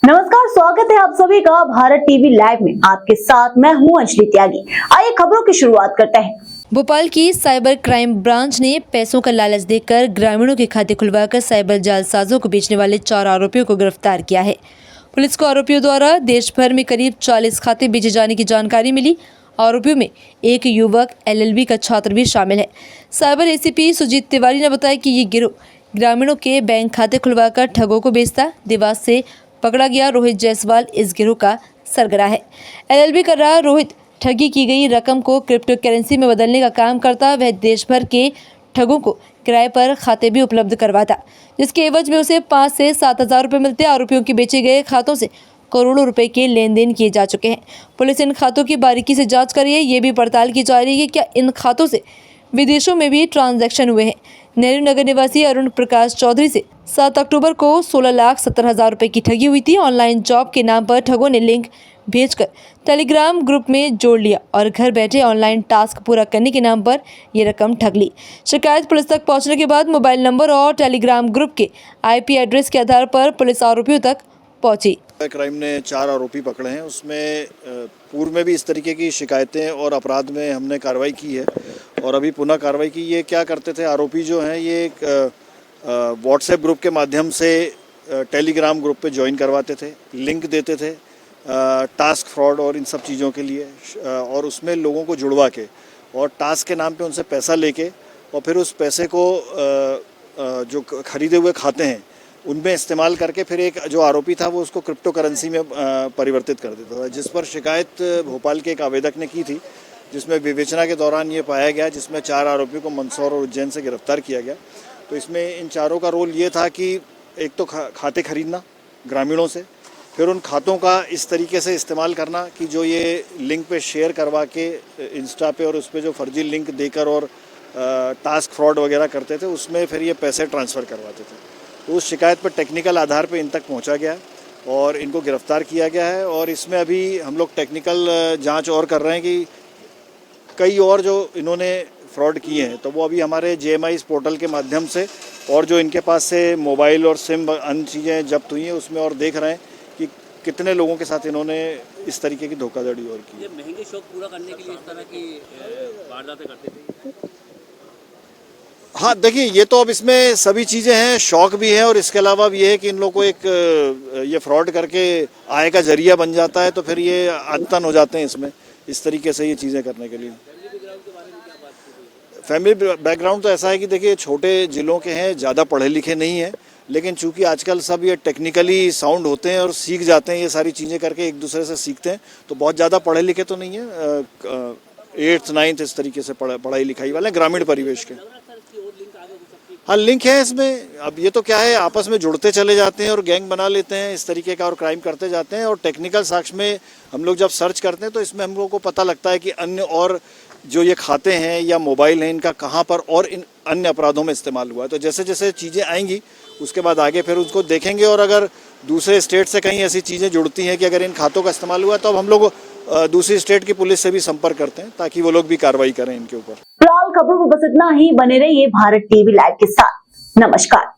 नमस्कार, स्वागत है आप सभी का भारत टीवी लाइव में। आपके साथ मैं हूं अंजलि त्यागी। आइए खबरों की शुरुआत करते हैं। भोपाल की साइबर क्राइम ब्रांच ने पैसों का लालच देकर ग्रामीणों के खाते खुलवाकर साइबर जालसाजों को बेचने वाले 4 आरोपियों को गिरफ्तार किया है। पुलिस को आरोपियों द्वारा देश भर में करीब 40 खाते बेचे जाने की जानकारी मिली। आरोपियों में एक युवक LLB का छात्र भी शामिल है। साइबर ACP सुजीत तिवारी ने बताया कि ये गिरोह ग्रामीणों के बैंक खाते खुलवाकर ठगों को बेचता। देवास से पकड़ा गया रोहित जायसवाल इस गिरोह का सरगना है। LLB कर रहा रोहित ठगी की गई रकम को क्रिप्टो करेंसी में बदलने का काम करता। वह देश भर के ठगों को किराए पर खाते भी उपलब्ध करवाता, जिसके एवज में उसे 5 से 7 हज़ार रुपये मिलते। आरोपियों के बेचे गए खातों से करोड़ों रुपए के लेन देन किए जा चुके हैं। पुलिस इन खातों की बारीकी से जांच कर रही है। ये भी पड़ताल की जा रही है कि क्या इन खातों से विदेशों में भी ट्रांजैक्शन हुए हैं। नेहरू नगर निवासी अरुण प्रकाश चौधरी से 7 अक्टूबर को 16,70,000 रुपए की ठगी हुई थी। ऑनलाइन जॉब के नाम पर ठगों ने लिंक भेजकर टेलीग्राम ग्रुप में जोड़ लिया और घर बैठे ऑनलाइन टास्क पूरा करने के नाम पर ये रकम ठग ली। शिकायत पुलिस तक पहुंचने के बाद मोबाइल नंबर और टेलीग्राम ग्रुप के IP एड्रेस के आधार पर पुलिस आरोपियों तक पहुंची। क्राइम ने 4 आरोपी पकड़े हैं। उसमें पूर्व में भी इस तरीके की शिकायतें और अपराध में हमने कार्रवाई की है और अभी पुनः कार्रवाई की। ये क्या करते थे आरोपी जो हैं, ये एक व्हाट्सएप ग्रुप के माध्यम से टेलीग्राम ग्रुप पे ज्वाइन करवाते थे, लिंक देते थे टास्क फ्रॉड और इन सब चीज़ों के लिए, और उसमें लोगों को जुड़वा के और टास्क के नाम पे उनसे पैसा लेके और फिर उस पैसे को जो खरीदे हुए खाते हैं उनमें इस्तेमाल करके फिर एक जो आरोपी था वो उसको क्रिप्टो करेंसी में परिवर्तित कर देता था, जिस पर शिकायत भोपाल के एक आवेदक ने की थी, जिसमें विवेचना के दौरान ये पाया गया, जिसमें 4 आरोपियों को मंदसौर और उज्जैन से गिरफ्तार किया गया। तो इसमें इन चारों का रोल ये था कि एक तो खाते खरीदना ग्रामीणों से, फिर उन खातों का इस तरीके से इस्तेमाल करना कि जो ये लिंक पे शेयर करवा के इंस्टा पे और उस पर जो फर्जी लिंक देकर और टास्क फ्रॉड वगैरह करते थे, उसमें फिर ये पैसे ट्रांसफ़र करवाते थे। तो उस शिकायत पर टेक्निकल आधार पे इन तक पहुंचा गया और इनको गिरफ्तार किया गया है। और इसमें अभी हम लोग टेक्निकल जांच और कर रहे हैं कि कई और जो इन्होंने फ्रॉड किए हैं तो वो अभी हमारे JMI इस पोर्टल के माध्यम से और जो इनके पास से मोबाइल और सिम अन्य चीज़ें जब्त हुई हैं उसमें और देख रहे हैं कि कितने लोगों के साथ इन्होंने इस तरीके की धोखाधड़ी और की। ये महंगे शौक पूरा करने के लिए इस तरह की वारदातें करते थे। हाँ, देखिए ये तो अब इसमें सभी चीज़ें हैं, शौक भी है और इसके अलावा भी ये है कि इन लोगों को एक ये फ्रॉड करके आय का जरिया बन जाता है, तो फिर ये आदतन हो जाते हैं इसमें इस तरीके से ये चीज़ें करने के लिए। फैमिली बैकग्राउंड तो ऐसा है कि देखिए छोटे ज़िलों के हैं, ज़्यादा पढ़े लिखे नहीं हैं, लेकिन चूंकि आजकल सब ये टेक्निकली साउंड होते हैं और सीख जाते हैं, ये सारी चीज़ें करके एक दूसरे से सीखते हैं, तो बहुत ज़्यादा पढ़े लिखे तो नहीं है, 8th 9th इस तरीके से पढ़ाई लिखाई वाले ग्रामीण परिवेश के। हाँ, लिंक है इसमें। अब ये तो क्या है, आपस में जुड़ते चले जाते हैं और गैंग बना लेते हैं इस तरीके का और क्राइम करते जाते हैं। और टेक्निकल साक्ष्य में हम लोग जब सर्च करते हैं तो इसमें हम लोगों को पता लगता है कि अन्य और जो ये खाते हैं या मोबाइल हैं इनका कहाँ पर और इन अन्य अपराधों में इस्तेमाल हुआ है। तो जैसे जैसे चीज़ें आएंगी उसके बाद आगे फिर उसको देखेंगे, और अगर दूसरे स्टेट से कहीं ऐसी चीज़ें जुड़ती हैं कि अगर इन खातों का इस्तेमाल हुआ है तो अब हम लोग दूसरी स्टेट की पुलिस से भी संपर्क करते हैं ताकि वो लोग भी कार्रवाई करें इनके ऊपर। फिलहाल खबरों में बस इतना ही। बने रहिए भारत टीवी लाइव के साथ। नमस्कार।